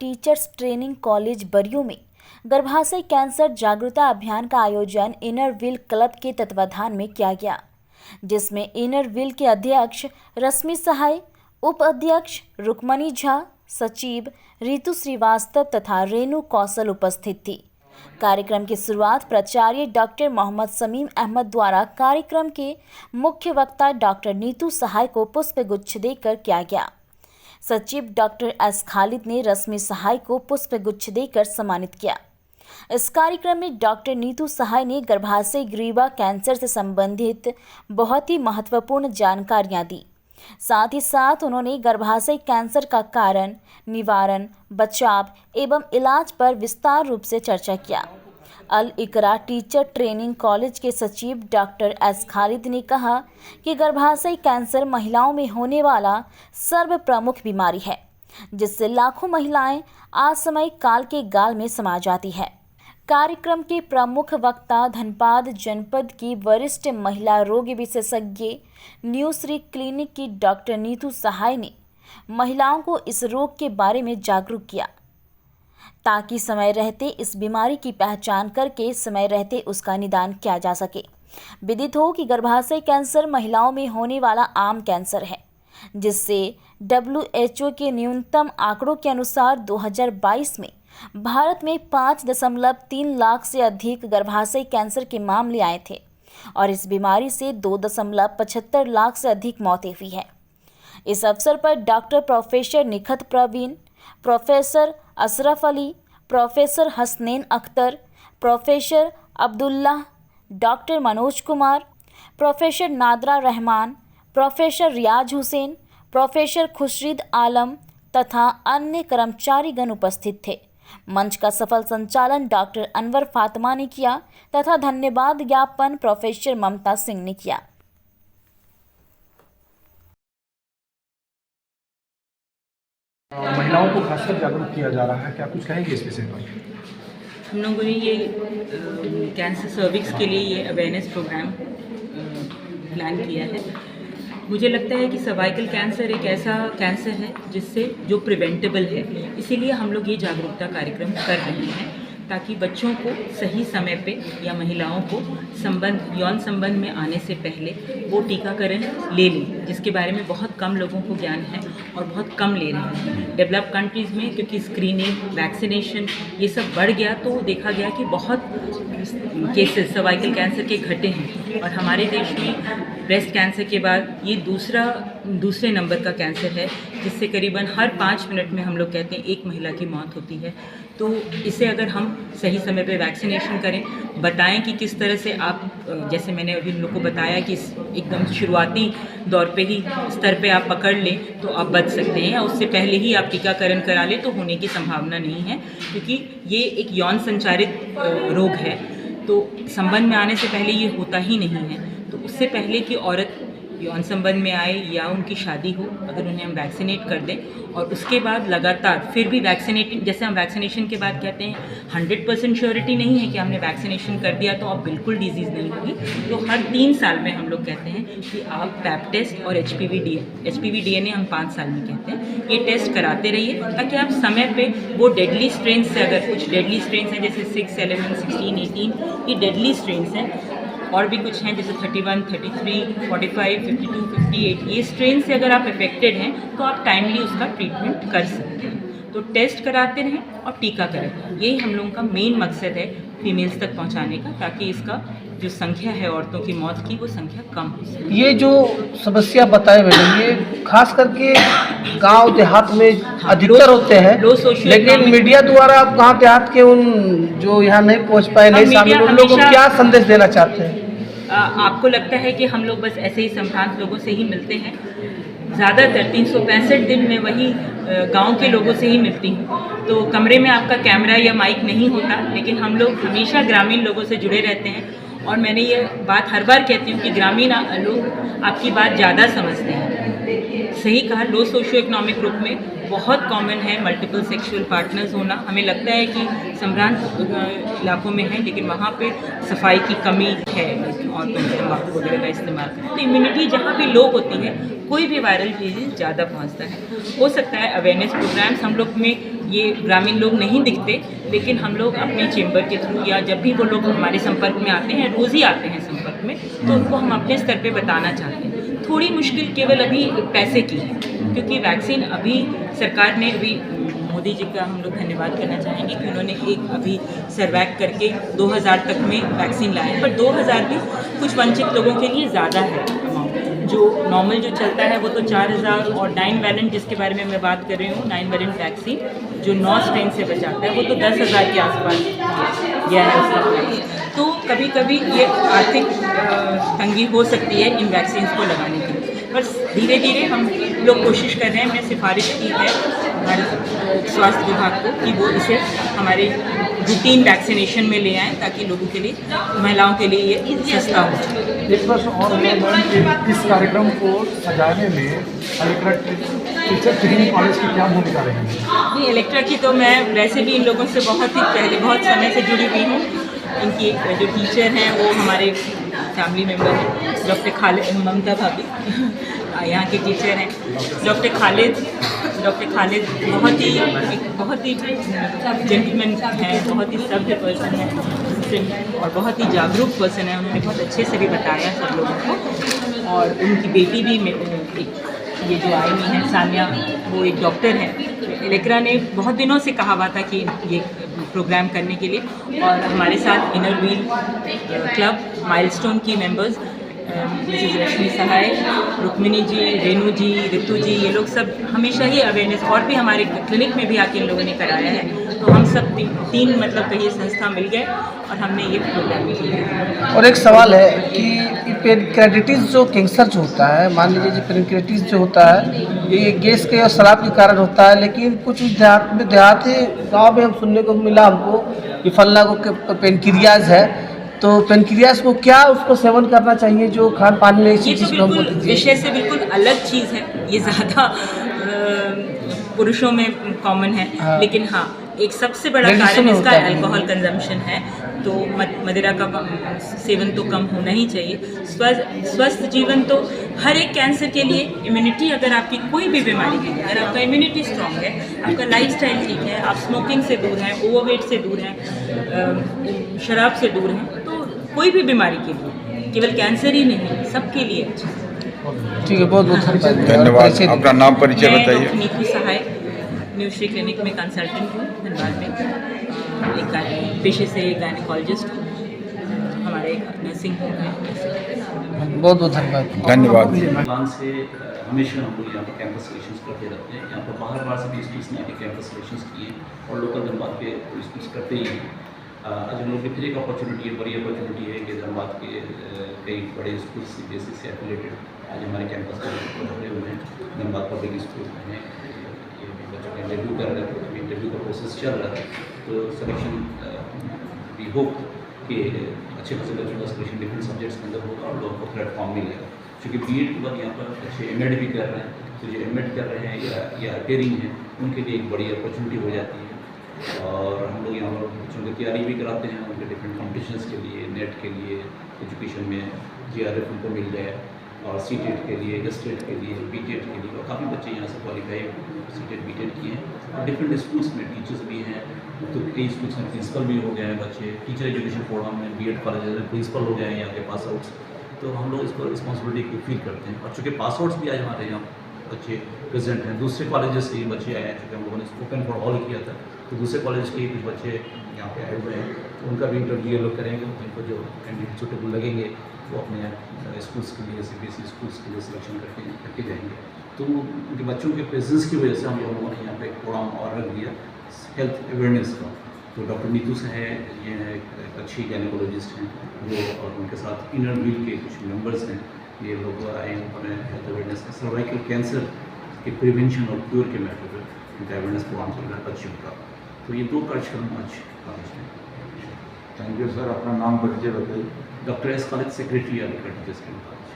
Teachers training college Bariyo में गर्भाशय cancer जागरूकता अभियान का आयोजन इनर व्हील क्लब के तत्वाधान में किया गया, जिसमें इनर व्हील के अध्यक्ष रश्मि सहाय, उप अध्यक्ष रुक्मणी झा, सचिव रितु श्रीवास्तव तथा रेणु कौशल उपस्थित थी। कार्यक्रम की शुरुआत प्राचार्य डॉक्टर मोहम्मद समीम अहमद द्वारा कार्यक्रम के मुख्य वक्ता डॉक्टर नीतू सहाय को पुष्पगुच्छ देकर किया गया। सचिव डॉक्टर एस खालिद ने रश्मि सहाय को पुष्पगुच्छ देकर सम्मानित किया। इस कार्यक्रम में डॉक्टर नीतू सहाय ने गर्भाशय ग्रीवा कैंसर से संबंधित बहुत ही महत्वपूर्ण जानकारियां दी। साथ ही साथ उन्होंने गर्भाशय कैंसर का कारण, निवारण, बचाव एवं इलाज पर विस्तार रूप से चर्चा किया। अल इकरा टीचर ट्रेनिंग कॉलेज के सचिव डॉक्टर एस खालिद ने कहा कि गर्भाशय कैंसर महिलाओं में होने वाला सर्वप्रमुख बीमारी है, जिससे लाखों महिलाएं असमय काल के गाल में समा जाती है। कार्यक्रम के प्रमुख वक्ता धनबाद जनपद की वरिष्ठ महिला रोग विशेषज्ञ न्यू श्री क्लिनिक की डॉक्टर नीतू सहाय ने महिलाओं को इस रोग के बारे में जागरूक किया, ताकि समय रहते इस बीमारी की पहचान करके समय रहते उसका निदान किया जा सके। विदित हो कि गर्भाशय कैंसर महिलाओं में होने वाला आम कैंसर है, जिससे WHO के न्यूनतम आंकड़ों के अनुसार 2022 में भारत में 5.3 लाख से अधिक गर्भाशय कैंसर के मामले आए थे और इस बीमारी से 2.75 लाख से अधिक मौतें हुई है। इस अवसर पर doctor professor Nikhat Praveen, professor Ashraf Ali, professor Hasnain Akhtar, professor Abdullah, doctor Manoj Kumar, professor Nadra Rahman, professor Riyaz Hussain, professor Khurshid Alam तथा अन्य कर्मचारीगण उपस्थित थे। मंच का सफल संचालन डॉक्टर अनवर फातिमा ने किया तथा धन्यवाद ज्ञापन प्रोफेसर ममता सिंह ने किया। महिलाओं को खासकर जागरूक किया जा रहा है, क्या कुछ कहेंगे इस विषय पर? हम लोगों ने ये कैंसर सर्विक्स के लिए ये अवेयरनेस प्रोग्राम प्लान किया है। मुझे लगता है कि सर्वाइकल कैंसर एक ऐसा कैंसर है जिससे जो प्रिवेंटेबल है, इसीलिए हम लोग ये जागरूकता कार्यक्रम कर रहे हैं, ताकि बच्चों को सही समय पे या महिलाओं को यौन संबंध में आने से पहले वो टीकाकरण ले लें, जिसके बारे में बहुत कम लोगों को ज्ञान है और बहुत कम ले रहे हैं। डेवलप्ड कंट्रीज़ में क्योंकि स्क्रीनिंग, वैक्सीनेशन ये सब बढ़ गया, तो देखा गया कि बहुत केसेस सर्वाइकल कैंसर के घटे हैं और हमारे देश में ब्रेस्ट कैंसर के बाद ये दूसरे नंबर का कैंसर है, जिससे करीबन हर 5 मिनट में हम लोग कहते हैं एक महिला की मौत होती है। तो इसे अगर हम सही समय पे वैक्सीनेशन करें, बताएं कि किस तरह से आप, जैसे मैंने अभी लोगों को बताया कि एकदम शुरुआती दौर पे ही स्तर पे आप पकड़ लें तो आप बच सकते हैं, या उससे पहले ही आप टीकाकरण करा लें तो होने की संभावना नहीं है, क्योंकि ये एक यौन संचारित रोग है। तो संबंध में आने से पहले ये होता ही नहीं है, तो उससे पहले कि औरत यौन संबंध में आए या उनकी शादी हो, अगर उन्हें हम वैक्सीनेट कर दें और उसके बाद लगातार फिर भी जैसे हम वैक्सीनेशन के बाद कहते हैं 100% श्योरिटी नहीं है कि हमने वैक्सीनेशन कर दिया तो अब बिल्कुल डिजीज़ नहीं होगी, तो हर 3 साल में हम लोग कहते हैं कि आप पैप टेस्ट और HPV DNA हम 5 साल में कहते हैं, ये टेस्ट कराते रहिए, ताकि आप समय पे वो डेडली स्ट्रेन्स से, अगर कुछ डेडली स्ट्रेन्स हैं जैसे 6, 11, 16, 18 ये डेडली स्ट्रेन्स हैं, और भी कुछ हैं जैसे 31, 33, 45, 52, 58 ये स्ट्रेन से अगर आप अफेक्टेड हैं तो आप टाइमली उसका ट्रीटमेंट कर सकते हैं। तो टेस्ट कराते रहें और टीकाकरण, यही हम लोगों का मेन मकसद है फीमेल्स तक पहुंचाने का, ताकि इसका जो संख्या है औरतों की मौत की, वो संख्या कम हो सके। ये जो समस्या बताए मैडम, ये खास करके गांव देहात में अधिकतर होते हैं, लेकिन मीडिया द्वारा आप गांव देहात के उन जो यहाँ नहीं पहुँच पाए, नहीं शामिल, उन लोगों को क्या संदेश देना चाहते हैं? आपको लगता है कि हम लोग बस ऐसे ही संभ्रांत लोगों से ही मिलते हैं? ज़्यादातर 365 दिन में वही गांव के लोगों से ही मिलती हूँ। तो कमरे में आपका कैमरा या माइक नहीं होता, लेकिन हम लोग हमेशा ग्रामीण लोगों से जुड़े रहते हैं, और मैंने ये बात हर बार कहती हूँ कि ग्रामीण लोग आपकी बात ज़्यादा समझते हैं। सही कहा, लो सोशियो इकोनॉमिक ग्रुप में बहुत कॉमन है मल्टीपल सेक्सुअल पार्टनर्स होना। हमें लगता है कि संभ्रांत इलाकों में है, लेकिन वहाँ पे सफाई की कमी है और तंबाकू वगैरह का इस्तेमाल करते हैं। तो इम्यूनिटी जहाँ भी लो होती है, कोई भी वायरल डिजीज ज़्यादा पहुँचता है। हो सकता है अवेयरनेस प्रोग्राम्स हम लोग में ये ग्रामीण लोग नहीं दिखते, लेकिन हम लोग अपने चेंबर के थ्रू या जब भी वो लोग हमारे संपर्क में आते हैं, रोज़ ही आते हैं संपर्क में, तो उनको हम अपने स्तर पे बताना चाहते हैं। थोड़ी मुश्किल केवल अभी पैसे की है, क्योंकि वैक्सीन अभी सरकार ने अभी मोदी जी का हम लोग धन्यवाद करना चाहेंगे कि उन्होंने एक अभी सर्वैक करके 2000 तक में वैक्सीन लाया, पर 2000 भी कुछ वंचित लोगों के लिए ज़्यादा है। जो नॉर्मल जो चलता है वो तो 4000, और 9 वैलेंट जिसके बारे में मैं बात कर रही हूँ, 9 वैलेंट वैक्सीन जो 9 स्ट्रेन से बचाता है, वो तो 10,000 के आसपास गया है उसका प्राइस। तो कभी कभी ये आर्थिक तंगी हो सकती है इन वैक्सीन को लगाने के लिए, पर धीरे धीरे हम लोग कोशिश कर रहे हैं। हमने सिफारिश की है हमारे स्वास्थ्य विभाग को कि वो इसे हमारे रूटीन वैक्सीनेशन में ले आएँ, ताकि लोगों के लिए, महिलाओं के लिए ये सस्ता हो। एक प्रश्न और है मैम कि इस कार्यक्रम को सजाने में इलेक्ट्रा टीचर ट्रेनिंग कॉलेज की क्या भूमिका रहेगी? नहीं, इलेक्ट्रा की तो मैं वैसे भी इन लोगों से बहुत ही पहले, बहुत समय से जुड़ी हुई हूँ। इनकी जो टीचर हैं वो हमारे फैमिली मेम्बर हैं, डॉक्टर खालिद, ममता भाभी यहाँ के टीचर हैं। डॉक्टर खालिद बहुत ही जेंटलमैन हैं, बहुत ही सभ्य पर्सन हैं और बहुत ही जागरूक पर्सन है। उन्होंने बहुत अच्छे से भी बताया सब लोगों को, और उनकी बेटी भी ये जो आई हुई है सानिया, वो एक डॉक्टर है। इलेक्ट्रा ने बहुत दिनों से कहा हुआ था कि ये प्रोग्राम करने के लिए, और हमारे साथ इनर व्हील क्लब माइलस्टोन की मेंबर्स मिसेज रश्मि सहाय, रुक्मिनी जी, रेनू जी, रितु जी, ये लोग सब हमेशा ही अवेयरनेस, और भी हमारे क्लिनिक में भी आके इन लोगों ने कराया है। तो हम सब तीन मतलब कहिए संस्था मिल गए और हमने ये प्रोग्राम किया। और एक सवाल है कि पेनक्रेटिस जो कैंसर जो होता है, मान लीजिए पेनक्रेटिस जो होता है ये गैस के और शराब के कारण होता है, लेकिन कुछ देहाती गाँव में हम सुनने को मिला हमको कि फलना को पेनक्रियाज है, तो पेनक्रियाज को क्या उसको सेवन करना चाहिए जो खान पान में ये तो बिल्कुल विषय से बिल्कुल अलग चीज़ है, ये ज़्यादा पुरुषों में कॉमन है। हाँ। लेकिन हाँ, एक सबसे बड़ा कारण इसका अल्कोहल कंजम्पशन है, तो मदिरा का सेवन तो कम होना ही चाहिए। स्वस्थ जीवन तो हर एक कैंसर के लिए, इम्यूनिटी अगर आपकी कोई भी बीमारी है, अगर आपका इम्यूनिटी स्ट्रांग है, आपका लाइफस्टाइल ठीक है, आप स्मोकिंग से दूर हैं, ओवरवेट से दूर हैं, शराब से दूर हैं, तो कोई भी बीमारी के लिए, केवल कैंसर ही नहीं, सबके लिए अच्छा। ठीक है, बहुत बहुत धन्यवाद। अपना नाम परिचय बताइए। मैं नीतू सहाय, न्यूश्री क्लिनिक में कंसल्टेंट हूँ धनबाद में, एक पेशे से गायनेकोलॉजिस्ट हूँ, हमारे नर्सिंग होम है। बहुत बहुत धन्यवाद। प्लान से हमेशा हम लोग यहाँ पर कैंपस सिलेक्शंस करते रहते हैं। यहाँ पर बाहर से भी स्कूल्स ने आके कैंपस सिलेक्शंस किए और लोकल धनबाद के स्कूल्स करते ही हैं। आज हम लोग की फिर एक अपॉर्चुनिटी है, बड़ी अपॉर्चुनिटी है कि धनबाद के कई बड़े स्कूल CBSE से एफिलेटेड आज हमारे कैंपस पर खड़े हुए हैं। धनबाद पब्लिक स्कूल में ये बच्चों का इंटरव्यू कर रहे थे, अभी इंटरव्यू का प्रोसेस चल रहा है, तो सिलेक्शन वी होप कि अच्छे खासे बच्चों का सिलेक्शन डिफरेंट सब्जेक्ट्स के अंदर होगा और लोगों को प्लेटफॉर्म मिलेगा। क्योंकि BEd के बाद यहाँ पर अच्छे MAd भी कर रहे हैं, तो जो MAd कर रहे हैं या अटेयरिंग हैं, उनके लिए एक बड़ी अपॉर्चुनिटी हो जाती है। और हम लोग यहाँ पर बच्चों की तैयारी भी कराते हैं उनके डिफरेंट कॉम्पिटिशन्स के लिए, नेट के लिए, एजुकेशन में GRF उनको मिल जाए, और CTET के लिए, STET के लिए, BTET के लिए, और काफ़ी बच्चे यहाँ से क्वालिफाई CTET BTET किए हैं। और डिफरेंट स्कूल्स में टीचर्स भी हैं, तो कई स्कूल्स में प्रिंसिपल भी हो गए हैं बच्चे, टीचर एजुकेशन प्रोग्राम में BEd कॉलेज में प्रिंसिपल हो गए हैं यहाँ के पास आउट्स। तो हम लोग इसको रिस्पॉन्सिबिलिटी को फील करते हैं। और चूँकि पास आउट्स भी आज हमारे यहाँ बच्चे प्रेजेंट हैं, दूसरे कॉलेजेस से बच्चे आए हैं, चूँकि हम लोगों ने ओपन फॉर ऑल किया था, तो दूसरे कॉलेज के कुछ बच्चे यहाँ पे आए हुए हैं, तो उनका भी इंटरव्यू ये लोग करेंगे। उनको जो कैंडिडेट सूटेबल लगेंगे वो अपने स्कूल्स के लिए, CBSE स्कूल्स के लिए सिलेक्शन करके जाएंगे। तो उनके बच्चों के प्रेजेंस की वजह से हम लोगों ने यहाँ पे एक प्रोग्राम और रख दिया हेल्थ अवेयरनेस का। तो डॉक्टर नीतू से है, ये एक अच्छी गायनेकोलॉजिस्ट हैं वो, और उनके साथ इनर व्हील के कुछ मेंबर्स हैं, ये लोग आए हैं अपने हेल्थ अवेयरनेस का, सर्वाइकल कैंसर के प्रिवेंशन और क्योर के मैटर पर उनका अवेयरनेस प्रोग्राम चल रहा है बच्चों का। तो ये 2 कार्यक्रम आज कॉलेज में। Thank you sir. अपना नाम परिचय बताइए। Doctor S college secretary Aligarh teachers के कॉलेज।